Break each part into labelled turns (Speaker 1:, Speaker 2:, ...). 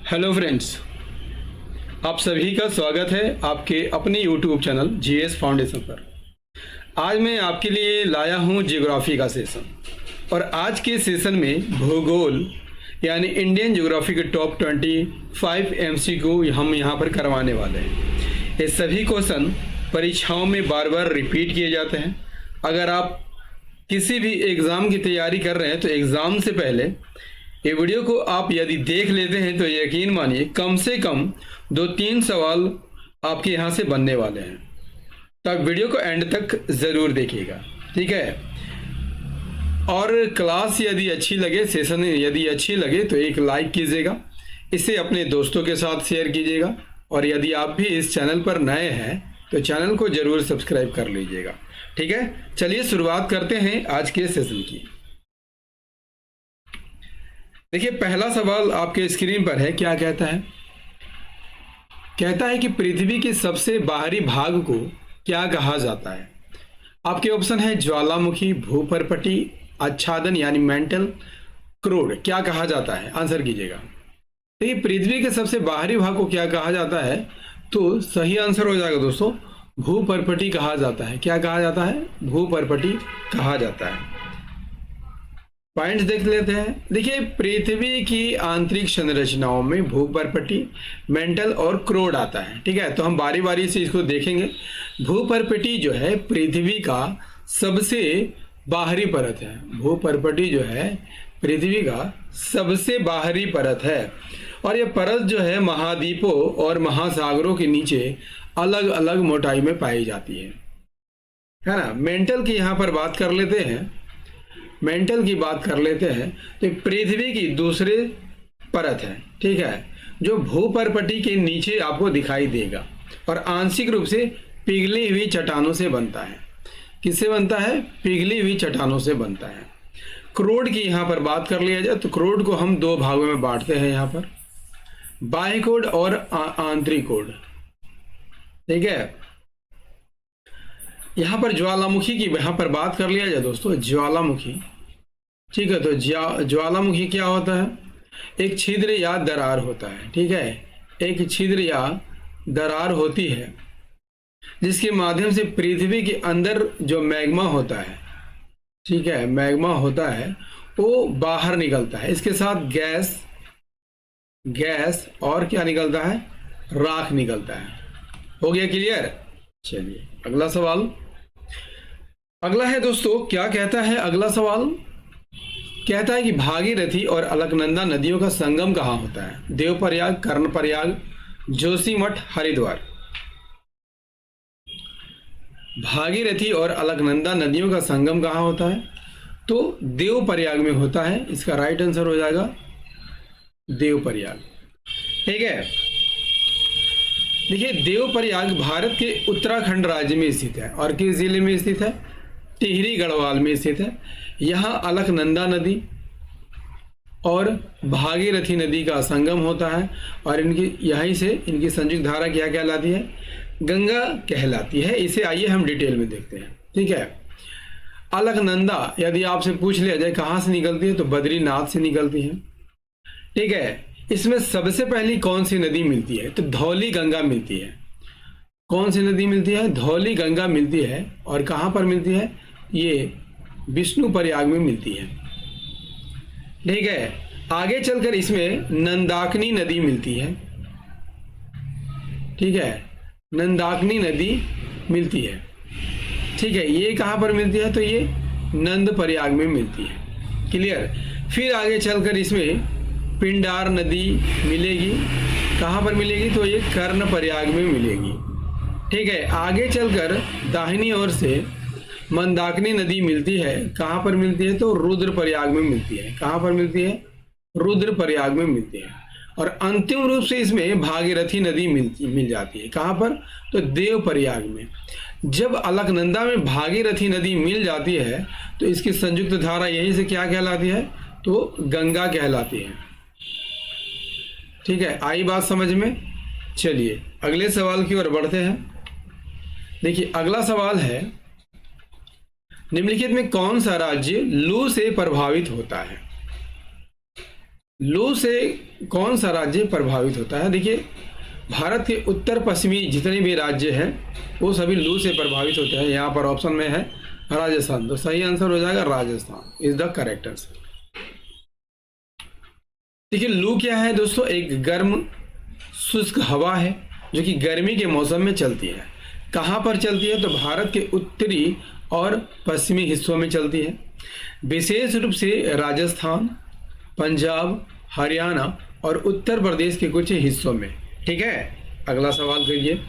Speaker 1: Hello friends, आप सभी का स्वागत है आपके अपने यूट्यूब चैनल जीएस फाउंडेशन पर। आज मैं आपके लिए लाया हूं ज्योग्राफी का सेशन और आज के सेशन में भूगोल यानी इंडियन ज्योग्राफी के टॉप 25 एमसीक्यू हम यहां पर करवाने वाले हैं। ये सभी क्वेश्चन परीक्षाओं में बार बार रिपीट किए जाते हैं। अगर आप किसी भी एग्ज़ाम की तैयारी कर रहे हैं तो एग्ज़ाम से पहले ये वीडियो को आप यदि देख लेते हैं तो यकीन मानिए कम से कम 2-3 सवाल आपके यहाँ से बनने वाले हैं। तो आप वीडियो को एंड तक ज़रूर देखिएगा, ठीक है। और क्लास यदि अच्छी लगे, सेशन यदि अच्छी लगे तो एक लाइक कीजिएगा, इसे अपने दोस्तों के साथ शेयर कीजिएगा और यदि आप भी इस चैनल पर नए हैं तो चैनल को ज़रूर सब्सक्राइब कर लीजिएगा, ठीक है। चलिए शुरुआत करते हैं आज के सेशन की। देखिए, पहला सवाल आपके स्क्रीन पर है। क्या कहता है? कहता है कि पृथ्वी के सबसे बाहरी भाग को क्या कहा जाता है? आपके ऑप्शन है ज्वालामुखी, भूपर्पटी, आच्छादन यानी मेंटल, क्रोड। क्या कहा जाता है? आंसर कीजिएगा। देखिए, पृथ्वी के सबसे बाहरी भाग को क्या कहा जाता है तो सही आंसर हो जाएगा दोस्तों, भूपर्पटी कहा जाता है। क्या कहा जाता है? भूपर्पटी कहा जाता है। पॉइंट्स देख लेते हैं। देखिए, पृथ्वी की आंतरिक संरचनाओं में भूपर्पटी, मेंटल और क्रोड आता है, ठीक है। तो हम बारी बारी से इसको देखेंगे। भूपर्पटी जो है पृथ्वी का सबसे बाहरी परत है। भूपर्पटी जो है पृथ्वी का सबसे बाहरी परत है और यह परत जो है महाद्वीपों और महासागरों के नीचे अलग अलग मोटाई में पाई जाती है ना। मेंटल की यहाँ पर बात कर लेते हैं। मेंटल की बात कर लेते हैं तो पृथ्वी की दूसरे परत है, ठीक है, जो भूपर्पटी के नीचे आपको दिखाई देगा और आंशिक रूप से पिघली हुई चट्टानों से बनता है। किससे बनता है? पिघली हुई चट्टानों से बनता है। क्रोड की यहाँ पर बात कर लिया जाए तो क्रोड को हम दो भागों में बांटते हैं, यहाँ पर बाह्य कोड और आंतरिक कोड, ठीक है। यहाँ पर ज्वालामुखी की यहाँ पर बात कर लिया जाए दोस्तों, ज्वालामुखी, ठीक है। तो ज्वालामुखी क्या होता है? एक छिद्र या दरार होता है, ठीक है। एक छिद्र या दरार होती है जिसके माध्यम से पृथ्वी के अंदर जो मैग्मा होता है, ठीक है, मैग्मा होता है वो बाहर निकलता है। इसके साथ गैस और क्या निकलता है? राख निकलता है। हो गया क्लियर? चलिए अगला सवाल। अगला है दोस्तों, क्या कहता है अगला सवाल? कहता है कि भागीरथी और अलकनंदा नदियों का संगम कहाँ होता है? देवप्रयाग, कर्णप्रयाग, जोशीमठ, हरिद्वार। भागीरथी और अलकनंदा नदियों का संगम कहाँ होता है? तो देवप्रयाग में होता है। इसका राइट आंसर हो जाएगा देवप्रयाग, ठीक है। देखिए, देवप्रयाग भारत के उत्तराखंड राज्य में स्थित है और किस जिले में स्थित है? टिहरी गढ़वाल में स्थित है। यहाँ अलकनंदा नदी और भागीरथी नदी का संगम होता है और इनकी यहीं से इनकी संयुक्त धारा क्या कहलाती है? गंगा कहलाती है। इसे आइए हम डिटेल में देखते हैं, ठीक है। अलकनंदा यदि आपसे पूछ लिया जाए कहाँ से निकलती है तो बद्रीनाथ से निकलती है, ठीक है। इसमें सबसे पहली कौन सी नदी मिलती है? तो धौली गंगा मिलती है। कौन सी नदी मिलती है? धौली गंगा मिलती है। और कहाँ पर मिलती है? ये विष्णु प्रयाग में मिलती है, ठीक है। आगे चलकर इसमें नंदाकिनी नदी मिलती है, ठीक है, नंदाकिनी नदी मिलती है, ठीक है। ये कहाँ पर मिलती है? तो ये नंद प्रयाग में मिलती है, क्लियर। फिर आगे चलकर इसमें पिंडार नदी मिलेगी। कहाँ पर मिलेगी? तो ये कर्ण प्रयाग में मिलेगी, ठीक है। आगे चलकर दाहिनी ओर से मंदाकिनी नदी मिलती है। कहाँ पर मिलती है? तो रुद्र प्रयाग में मिलती है। कहाँ पर मिलती है? रुद्र प्रयाग में मिलती है। और अंतिम रूप से इसमें भागीरथी नदी मिल जाती है। कहाँ पर? तो देव प्रयाग में। जब अलकनंदा में भागीरथी नदी मिल जाती है तो इसकी संयुक्त धारा यहीं से क्या कहलाती है? तो गंगा कहलाती है, ठीक है। आई बात समझ में? चलिए अगले सवाल की ओर बढ़ते हैं। देखिए, अगला सवाल है, निम्नलिखित में कौन सा राज्य लू से प्रभावित होता है? लू से कौन सा राज्य प्रभावित होता है? देखिए, भारत के उत्तर पश्चिमी जितने भी राज्य हैं वो सभी लू से प्रभावित होते हैं। यहाँ पर ऑप्शन में है राजस्थान, तो सही आंसर हो जाएगा Rajasthan is the correct answer. देखिए, लू क्या है दोस्तों? एक गर्म शुष्क हवा है जो कि गर्मी के मौसम में चलती है। कहाँ पर चलती है? तो भारत के उत्तरी और पश्चिमी हिस्सों में चलती है, विशेष रूप से राजस्थान, पंजाब, हरियाणा और उत्तर प्रदेश के कुछ हिस्सों में। ठीक है, अगला सवाल करिए।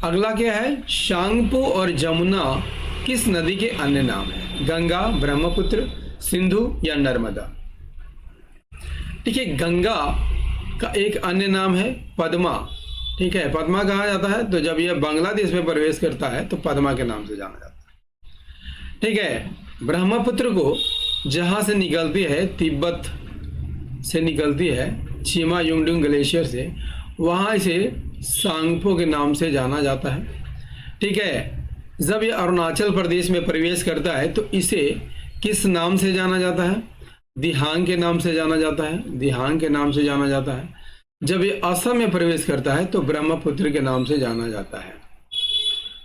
Speaker 1: अगला क्या है? शांगपो और जमुना किस नदी के अन्य नाम है? गंगा, ब्रह्मपुत्र, सिंधु या नर्मदा? देखिए, गंगा का एक अन्य नाम है पद्मा। ठीक है, पद्मा कहा जाता है तो जब यह बांग्लादेश में प्रवेश करता है तो पद्मा के नाम से जाना जाता है। ठीक है, ब्रह्मपुत्र को जहाँ से निकलती है, तिब्बत से निकलती है, चीमा युंगडुंग ग्लेशियर से, वहाँ इसे सांगपो के नाम से जाना जाता है। ठीक है, जब ये अरुणाचल प्रदेश में प्रवेश करता है तो इसे किस नाम से जाना जाता है? दिहांग के नाम से जाना जाता है, दिहांग के नाम से जाना जाता है। जब ये असम में प्रवेश करता है तो ब्रह्मपुत्र के नाम से जाना जाता है,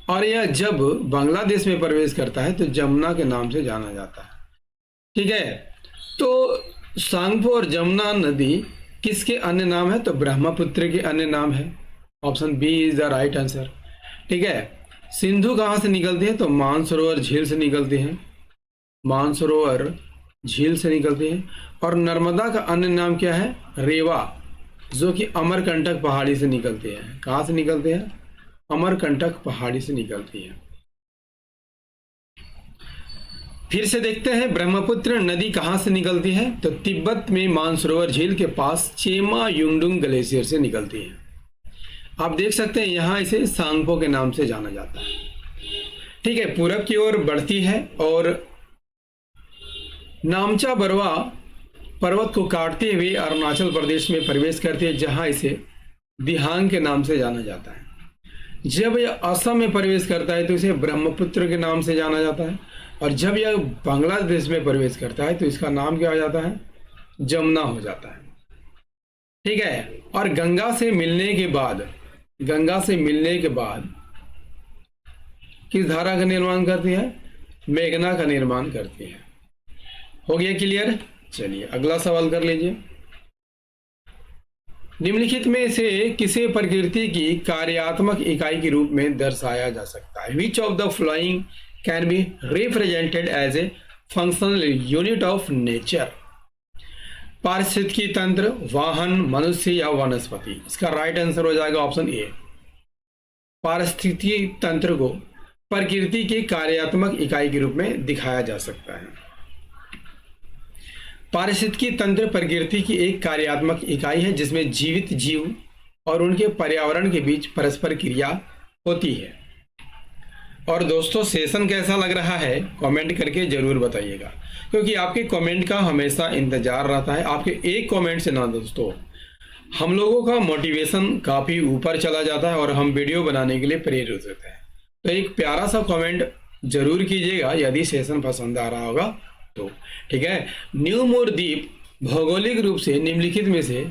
Speaker 1: और यह जब बांग्लादेश में प्रवेश करता है तो जमुना के नाम से जाना जाता है। ठीक है, तो सांगपो और जमुना नदी किसके अन्य नाम है? तो ब्रह्मपुत्र के अन्य नाम है। Option B is the right answer. ठीक है, सिंधु कहाँ से निकलती है? तो मानसरोवर झील से निकलती है, मानसरोवर झील से निकलती है। और नर्मदा का अन्य नाम क्या है? रेवा, जो कि अमरकंटक पहाड़ी से निकलती है। कहाँ से निकलती है? अमरकंटक पहाड़ी से निकलती है। फिर से देखते हैं, ब्रह्मपुत्र नदी कहाँ से निकलती है? तो तिब्बत में मानसरोवर झील के पास चेमा युंगडुंग ग्लेशियर से निकलती है। आप देख सकते हैं यहाँ इसे सांगपो के नाम से जाना जाता है। ठीक है, पूरब की ओर बढ़ती है और नामचा बरवा पर्वत को काटते हुए अरुणाचल प्रदेश में प्रवेश करती है, जहाँ इसे दिहांग के नाम से जाना जाता है। जब यह असम में प्रवेश करता है तो इसे ब्रह्मपुत्र के नाम से जाना जाता है, और जब यह बांग्लादेश में प्रवेश करता है तो इसका नाम क्या हो जाता है? जमुना हो जाता है। ठीक है, और गंगा से मिलने के बाद किस धारा का निर्माण करती है? मेघना का निर्माण करती है। हो गया क्लियर? चलिए अगला सवाल कर लीजिए। निम्नलिखित में से किसे प्रकृति की कार्यात्मक इकाई के रूप में दर्शाया जा सकता है? Which of the following can be represented as a functional unit of nature? पारिस्थितिकी तंत्र, वाहन, मनुष्य या वनस्पति? इसका राइट आंसर हो जाएगा ऑप्शन ए। पारिस्थितिकी तंत्र को प्रकृति की कार्यात्मक इकाई के रूप में दिखाया जा सकता है। पारिस्थितिकी तंत्र प्रकृति की एक कार्यात्मक इकाई है जिसमें जीवित जीव और उनके पर्यावरण के बीच परस्पर क्रिया होती है। और दोस्तों, सेशन कैसा लग रहा है कमेंट करके जरूर बताइएगा, क्योंकि आपके कमेंट का हमेशा इंतजार रहता है। आपके एक कमेंट से ना दोस्तों हम लोगों का मोटिवेशन काफ़ी ऊपर चला जाता है और हम वीडियो बनाने के लिए प्रेरित होते हैं। तो एक प्यारा सा कमेंट जरूर कीजिएगा यदि सेशन पसंद आ रहा होगा तो। ठीक है, न्यू मोर द्वीप भौगोलिक रूप से निम्नलिखित में से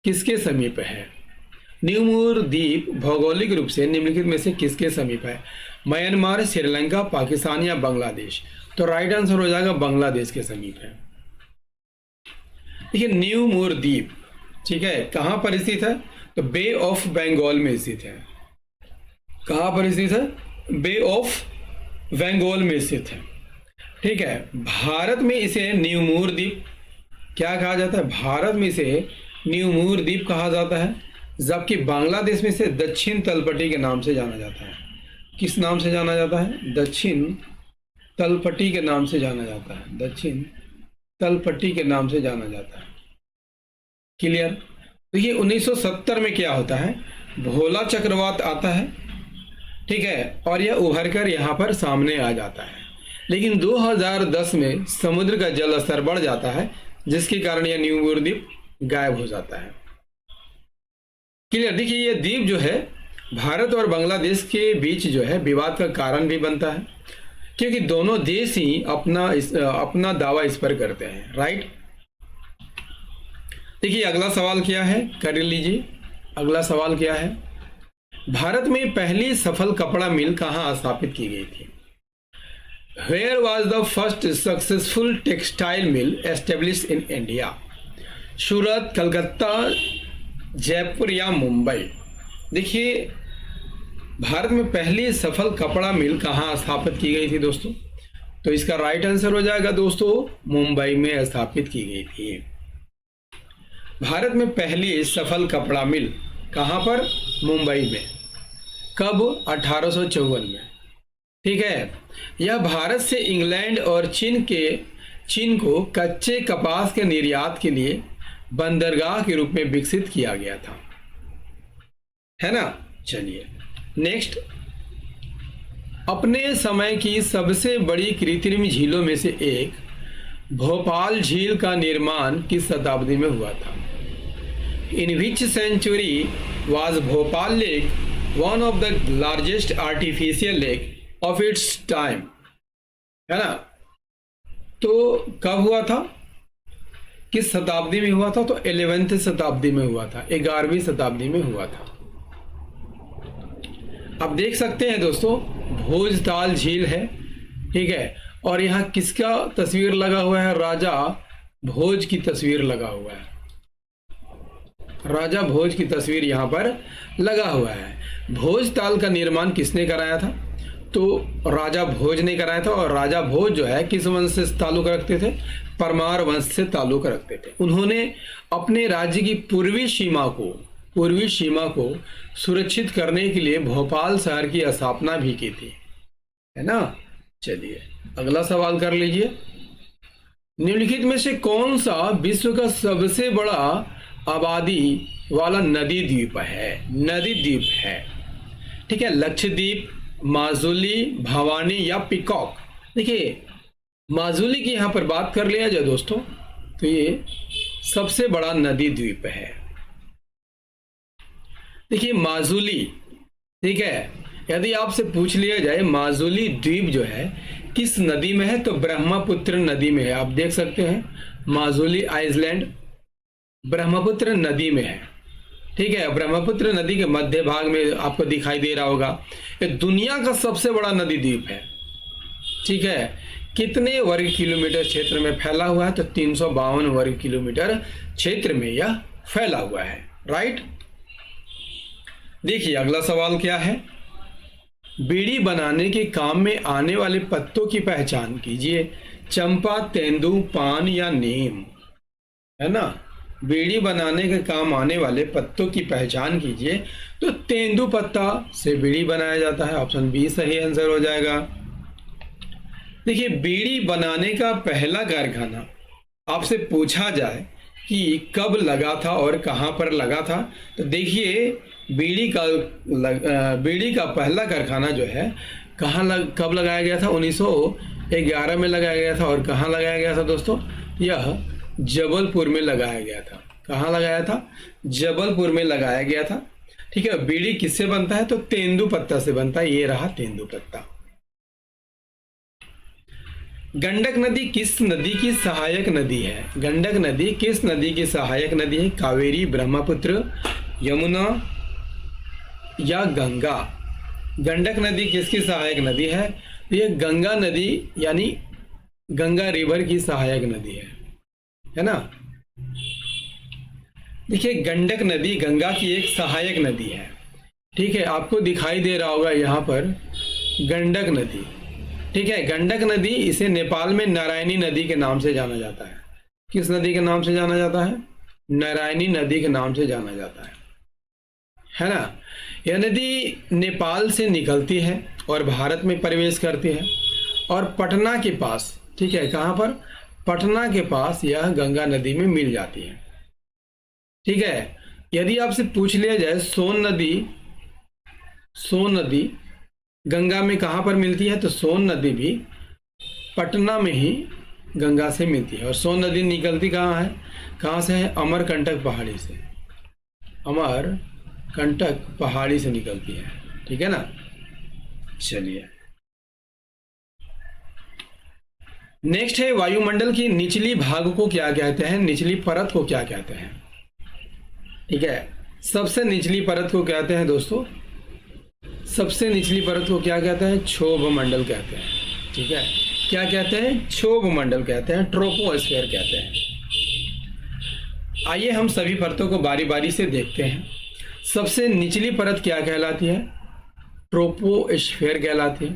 Speaker 1: किसके समीप है? न्यू मोर द्वीप भौगोलिक रूप से निम्नलिखित में से किसके समीप है? म्यांमार, श्रीलंका, पाकिस्तान या बांग्लादेश? तो राइट आंसर हो जाएगा बांग्लादेश के समीप है। देखिए, न्यू मोर द्वीप, ठीक है, कहाँ पर स्थित है? तो बे ऑफ बंगाल में स्थित है। कहाँ पर स्थित है? बे ऑफ बंगाल में स्थित है। ठीक है, भारत में इसे न्यू मोर द्वीप क्या कहा जाता है? भारत में इसे न्यू मोर द्वीप कहा जाता है, जबकि बांग्लादेश में इसे दक्षिण तलपट्टी के नाम से जाना जाता है। किस नाम से जाना जाता है? दक्षिण तलपट्टी के नाम से जाना जाता है। दक्षिण तलपट्टी के नाम से जाना जाता है। क्लियर? देखिए, 1970 में क्या होता है? भोला चक्रवात आता है, ठीक है, और यह उभर कर यहाँ पर सामने आ जाता है। लेकिन 2010 में समुद्र का जल स्तर बढ़ जाता है, जिसके कारण यह न्यू मोर द्वीप गायब हो जाता है। क्लियर? देखिए, ये द्वीप जो है भारत और बांग्लादेश के बीच जो है विवाद का कारण भी बनता है, क्योंकि दोनों देश ही अपना दावा इस पर करते हैं। राइट? देखिए अगला सवाल क्या है, कर लीजिए। अगला सवाल क्या है, भारत में पहली सफल कपड़ा मिल कहाँ स्थापित की गई थी? Where was the first successful textile mill established in India? सूरत, कलकत्ता, जयपुर या मुंबई? देखिए भारत में पहली सफल कपड़ा मिल कहाँ स्थापित की गई थी दोस्तों? तो इसका राइट आंसर हो जाएगा दोस्तों, मुंबई में स्थापित की गई थी। भारत में पहली सफल कपड़ा मिल कहाँ पर? मुंबई में। कब? 1854 में। ठीक है। यह भारत से इंग्लैंड और चीन को कच्चे कपास के निर्यात के लिए बंदरगाह के रूप में विकसित किया गया था, है ना। चलिए नेक्स्ट, अपने समय की सबसे बड़ी कृत्रिम झीलों में से एक भोपाल झील का निर्माण किस शताब्दी में हुआ था? In which century was Bhopal lake one of the largest artificial lake of its time, है ना। तो कब हुआ था, किस शताब्दी में हुआ था? तो 11वीं शताब्दी में हुआ था, 11वीं शताब्दी में हुआ था। अब देख सकते हैं दोस्तों, भोजताल झील है, ठीक है, और यहाँ किसका तस्वीर लगा हुआ है? राजा भोज की तस्वीर लगा हुआ है। राजा भोज की तस्वीर यहाँ पर लगा हुआ है। भोजताल का निर्माण किसने कराया था? तो राजा भोज ने कराया था। और राजा भोज जो है किस वंश से ताल्लुक रखते थे? परमार वंश से ताल्लुक रखते थे। उन्होंने अपने राज्य की पूर्वी सीमा को सुरक्षित करने के लिए भोपाल शहर की स्थापना भी की थी, है ना। चलिए अगला सवाल कर लीजिए। निम्नलिखित में से कौन सा विश्व का सबसे बड़ा आबादी वाला नदी द्वीप है? नदी द्वीप है, ठीक है। लक्षद्वीप, माजुली, भवानी या पिकॉक? देखिए माजुली की यहां पर बात कर लिया जाए दोस्तों, तो ये सबसे बड़ा नदी द्वीप है। देखिए माजुली, ठीक है, यदि आपसे पूछ लिया जाए माजुली द्वीप जो है किस नदी में है, तो ब्रह्मपुत्र नदी में है। आप देख सकते हैं माजुली आइलैंड ब्रह्मपुत्र नदी में है, ठीक है। ब्रह्मपुत्र नदी के मध्य भाग में आपको दिखाई दे रहा होगा। ये दुनिया का सबसे बड़ा नदी द्वीप है, ठीक है। कितने वर्ग किलोमीटर क्षेत्र में फैला हुआ है? तो 352 वर्ग किलोमीटर क्षेत्र में यह फैला हुआ है, राइट। देखिए अगला सवाल क्या है, बीड़ी बनाने के काम में आने वाले पत्तों की पहचान कीजिए। चंपा, तेंदू, पान या नीम, है ना। बीड़ी बनाने के काम आने वाले पत्तों की पहचान कीजिए। तो तेंदू पत्ता से बीड़ी बनाया जाता है। ऑप्शन बी सही आंसर हो जाएगा। देखिए बीड़ी बनाने का पहला कारखाना आपसे पूछा जाए कि कब लगा था और कहां पर लगा था, तो देखिए बीड़ी का पहला कारखाना जो है कब लगाया गया था? 1911 में लगाया गया था। और कहाँ लगाया गया था दोस्तों? यह जबलपुर में लगाया गया था। कहाँ लगाया था? जबलपुर में लगाया गया था, ठीक है। बीड़ी किससे बनता है? तो तेंदू पत्ता से बनता है। ये रहा तेंदू पत्ता। गंडक नदी किस नदी की सहायक नदी है? गंडक नदी किस नदी की सहायक नदी है? कावेरी, ब्रह्मपुत्र, यमुना या गंगा? गंडक नदी किसकी सहायक नदी है? ये गंगा नदी यानी गंगा रिवर की सहायक नदी है ना। देखिए गंडक नदी गंगा की एक सहायक नदी है, ठीक है। आपको दिखाई दे रहा होगा यहाँ पर गंडक नदी, ठीक है। गंडक नदी, इसे नेपाल में नारायणी नदी के नाम से जाना जाता है। किस नदी के नाम से जाना जाता है? नारायणी नदी के नाम से जाना जाता है ना। यह नदी नेपाल से निकलती है और भारत में प्रवेश करती है और पटना के पास, ठीक है, कहाँ पर? पटना के पास यह गंगा नदी में मिल जाती है, ठीक है। यदि आपसे पूछ लिया जाए सोन नदी गंगा में कहाँ पर मिलती है, तो सोन नदी भी पटना में ही गंगा से मिलती है। और सोन नदी निकलती कहाँ से है? अमरकंटक पहाड़ी से। अमरकंटक पहाड़ी से निकलती है, ठीक है ना। चलिए नेक्स्ट है, वायुमंडल की निचली भाग को क्या कहते हैं? निचली परत को क्या कहते हैं? ठीक है। सबसे निचली परत को कहते हैं दोस्तों, सबसे निचली परत को क्या कहते हैं? क्षोभ मंडल कहते हैं। ठीक है, क्या कहते हैं? क्षोभ मंडल कहते हैं, ट्रोपोस्फेयर कहते हैं। आइए हम सभी परतों को बारी बारी से देखते हैं। सबसे निचली परत क्या कहलाती है? ट्रोपोस्फेयर कहलाती है।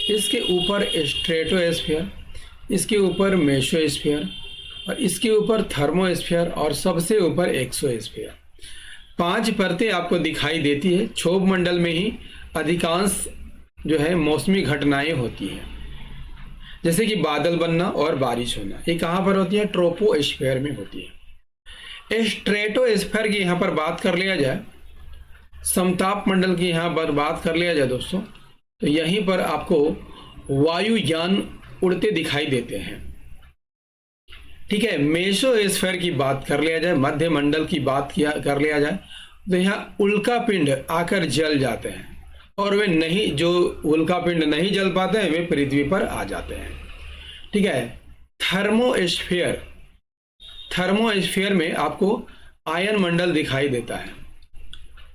Speaker 1: इसके ऊपर स्ट्रेटोस्फेयर, इसके ऊपर मेसोस्फेयर और इसके ऊपर थर्मोस्फेयर और सबसे ऊपर एक्सोस्फेयर। 5 परतें आपको दिखाई देती है। क्षोभ मंडल में ही अधिकांश जो है मौसमी घटनाएं होती हैं, जैसे कि बादल बनना और बारिश होना। ये कहाँ पर होती है? ट्रोपोस्फेयर में होती है। स्ट्रेटोस्फेयर की यहाँ पर बात कर लिया जाए, समताप मंडल की यहाँ पर बात कर लिया जाए दोस्तों, तो यहीं पर आपको वायुयान उड़ते दिखाई देते हैं। ठीक है। मेसोस्फेयर की बात कर लिया जाए, मध्य मंडल की बात कर लिया जाए, तो यहाँ उल्का पिंड आकर जल जाते हैं और वे नहीं, जो उल्का पिंड नहीं जल पाते हैं वे पृथ्वी पर आ जाते हैं। ठीक है। थर्मोस्फेयर, थर्मोस्फेयर में आपको आयन मंडल दिखाई देता है।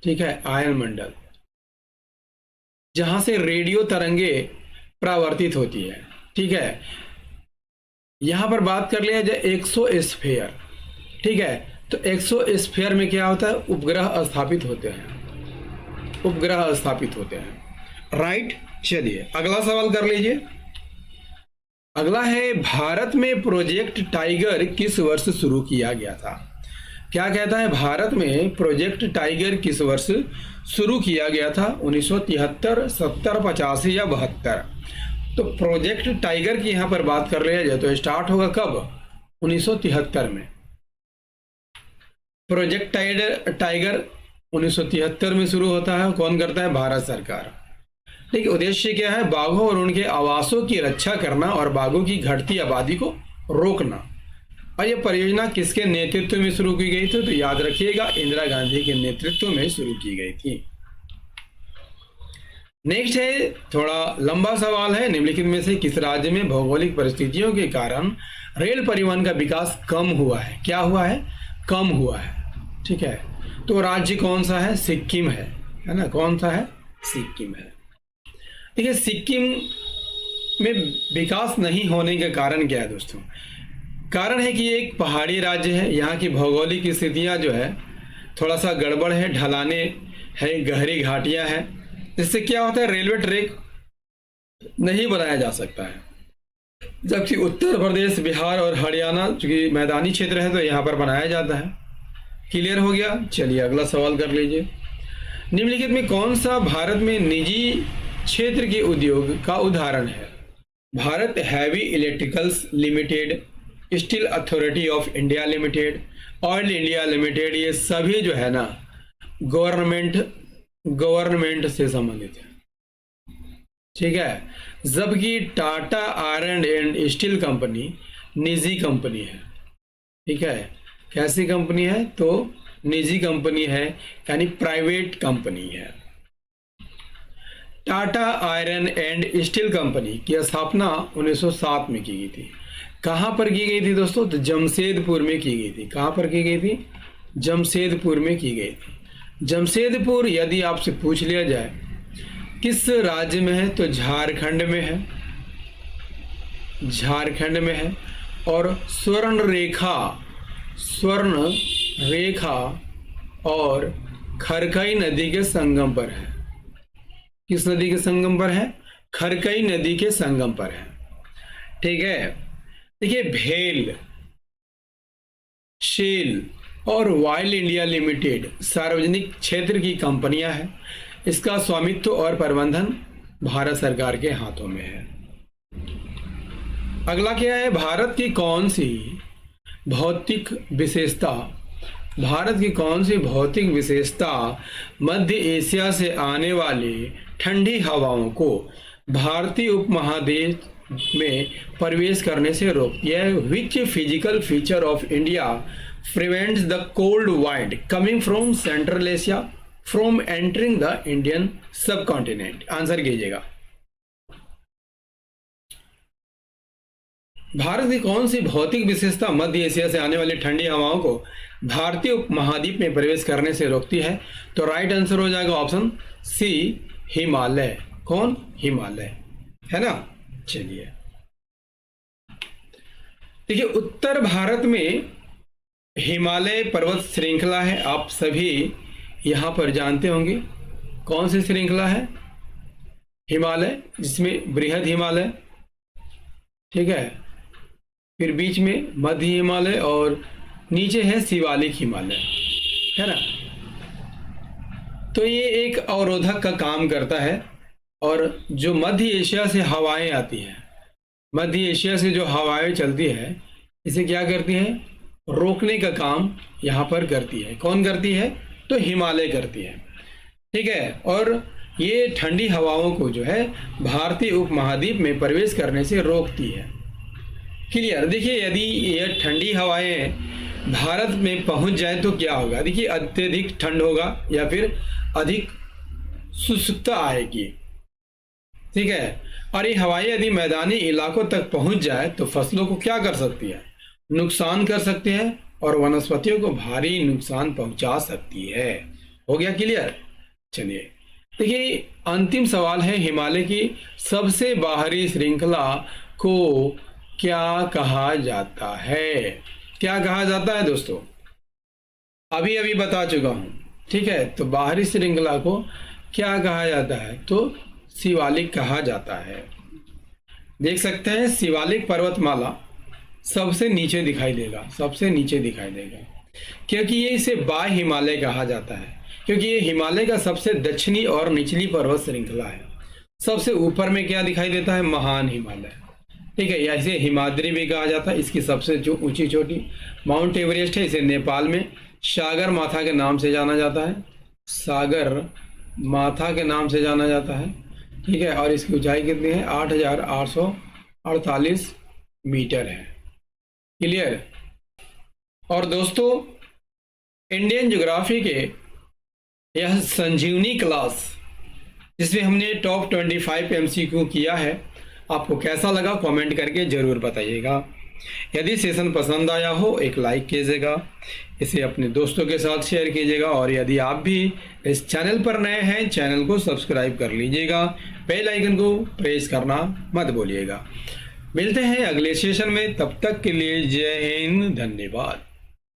Speaker 1: ठीक है, आयन मंडल, जहां से रेडियो तरंगे परावर्तित होती है। ठीक है। यहां पर बात कर लिया जाए एक्सोस्फेयर। ठीक है, तो एक्सोस्फेयर में क्या होता है? उपग्रह स्थापित होते हैं, उपग्रह स्थापित होते हैं। राइट। चलिए अगला सवाल कर लीजिए। अगला है, भारत में प्रोजेक्ट टाइगर किस वर्ष शुरू किया गया था? क्या कहता है? भारत में प्रोजेक्ट टाइगर किस वर्ष शुरू किया गया था? 1973, 70, 85 या 72? तो प्रोजेक्ट टाइगर की यहां पर बात कर लिया जाए तो स्टार्ट होगा कब? 1973 में। प्रोजेक्ट टाइगर 1973 में शुरू होता है। कौन करता है? भारत सरकार। ठीक है। उद्देश्य क्या है? बाघों और उनके आवासों की रक्षा करना और बाघों की घटती आबादी को रोकना। और यह परियोजना किसके नेतृत्व में शुरू की गई थी? तो याद रखिएगा, इंदिरा गांधी के नेतृत्व में शुरू की गई थी। नेक्स्ट है, थोड़ा लंबा सवाल है। निम्नलिखित में से किस राज्य में भौगोलिक परिस्थितियों के कारण रेल परिवहन का विकास कम हुआ है? क्या हुआ है? कम हुआ है। ठीक है, तो राज्य कौन सा है? सिक्किम है ना? कौन सा है? सिक्किम है। ठीक है। सिक्किम में विकास नहीं होने का कारण क्या है दोस्तों? कारण है कि ये एक पहाड़ी राज्य है। यहाँ की भौगोलिक स्थितियाँ जो है थोड़ा सा गड़बड़ है, ढलाने है, गहरी घाटियाँ हैं, जिससे क्या होता है? रेलवे ट्रैक नहीं बनाया जा सकता है। जबकि उत्तर प्रदेश, बिहार और हरियाणा चूंकि मैदानी क्षेत्र है तो यहाँ पर बनाया जाता है। क्लियर हो गया? चलिए अगला सवाल कर लीजिए। निम्नलिखित में कौन सा भारत में निजी क्षेत्र के उद्योग का उदाहरण है? Bharat heavy electricals limited, steel authority of India limited, oil India limited, ये सभी जो है ना गवर्नमेंट से संबंधित है। ठीक है। जबकि Tata iron and steel company निजी कंपनी है। ठीक है। कैसी कंपनी है? तो निजी कंपनी है, यानी प्राइवेट कंपनी है। Tata iron and steel company की स्थापना 1907 में की गई थी। कहाँ पर की गई थी दोस्तों? तो जमशेदपुर में की गई थी। कहाँ पर की गई थी? जमशेदपुर में की गई थी। जमशेदपुर यदि आपसे पूछ लिया जाए किस राज्य में है, तो झारखंड में है, झारखंड में है। और स्वर्ण रेखा और खरकई नदी के संगम पर है। किस नदी के संगम पर है? खरकई नदी के संगम पर है। ठीक है। देखिए, भेल, शेल और ऑयल इंडिया लिमिटेड सार्वजनिक क्षेत्र की कंपनियां हैं। इसका स्वामित्व और प्रबंधन भारत सरकार के हाथों में है। अगला क्या है? भारत की कौन सी भौतिक विशेषता मध्य एशिया से आने वाली ठंडी हवाओं को भारतीय उपमहादेश में प्रवेश करने से रोकती है? Which physical feature of India prevents the cold wind coming from central Asia from entering the Indian सब कॉन्टिनेंट? आंसर कीजिएगा। भारत की कौन सी भौतिक विशेषता मध्य एशिया से आने वाली ठंडी हवाओं को भारतीय उपमहाद्वीप में प्रवेश करने से रोकती है? तो राइट आंसर हो जाएगा ऑप्शन सी, हिमालय। कौन? हिमालय, है ना। चलिए देखिए, उत्तर भारत में हिमालय पर्वत श्रृंखला है, आप सभी यहां पर जानते होंगे। कौन सी श्रृंखला है? हिमालय, जिसमें बृहद हिमालय, ठीक है, फिर बीच में मध्य हिमालय और नीचे है शिवालिक हिमालय, है ना। तो ये एक अवरोधक का काम करता है और जो मध्य एशिया से हवाएं आती हैं, मध्य एशिया से जो हवाएं चलती है, इसे क्या करती हैं? रोकने का काम यहाँ पर करती है। कौन करती है? तो हिमालय करती है, ठीक है। और ये ठंडी हवाओं को जो है भारतीय उपमहाद्वीप में प्रवेश करने से रोकती है। क्लियर। देखिए, यदि यह ठंडी हवाएं भारत में पहुंच जाए तो क्या होगा? देखिए, अत्यधिक ठंड होगा या फिर अधिक शुष्कता आएगी, ठीक है। और ये हवाएं यदि मैदानी इलाकों तक पहुंच जाए तो फसलों को क्या कर सकती है? नुकसान कर सकती है और वनस्पतियों को भारी नुकसान पहुंचा सकती है। हो गया क्लियर। चलिए देखिए, अंतिम सवाल है, हिमालय की सबसे बाहरी श्रृंखला को क्या कहा जाता है? क्या कहा जाता है दोस्तों? अभी अभी बता चुका हूं, ठीक है। तो बाहरी श्रृंखला को क्या कहा जाता है? तो शिवालिक कहा जाता है। देख सकते हैं, शिवालिक पर्वतमाला सबसे नीचे दिखाई देगा, सबसे नीचे दिखाई देगा, क्योंकि ये इसे बाह्य हिमालय कहा जाता है, क्योंकि ये हिमालय का सबसे दक्षिणी और निचली पर्वत श्रृंखला है। सबसे ऊपर में क्या दिखाई देता है? महान हिमालय, ठीक है, या इसे हिमाद्री भी कहा जाता है। इसकी सबसे जो ऊंची चोटी माउंट एवरेस्ट है, इसे नेपाल में सागर माथा के नाम से जाना जाता है, सागर माथा के नाम से जाना जाता है, ठीक है। और इसकी ऊंचाई कितनी है? 8,848 मीटर है। क्लियर। और दोस्तों, इंडियन ज्योग्राफी के यह संजीवनी क्लास, जिसमें हमने टॉप 25 MCQ किया है, आपको कैसा लगा कमेंट करके जरूर बताइएगा। यदि सेशन पसंद आया हो एक लाइक कीजिएगा, इसे अपने दोस्तों के साथ शेयर कीजिएगा, और यदि आप भी इस चैनल पर नए हैं, चैनल को सब्सक्राइब कर लीजिएगा, बेल आइकन को प्रेस करना मत भूलिएगा। मिलते हैं अगले सेशन में, तब तक के लिए जय हिंद, धन्यवाद।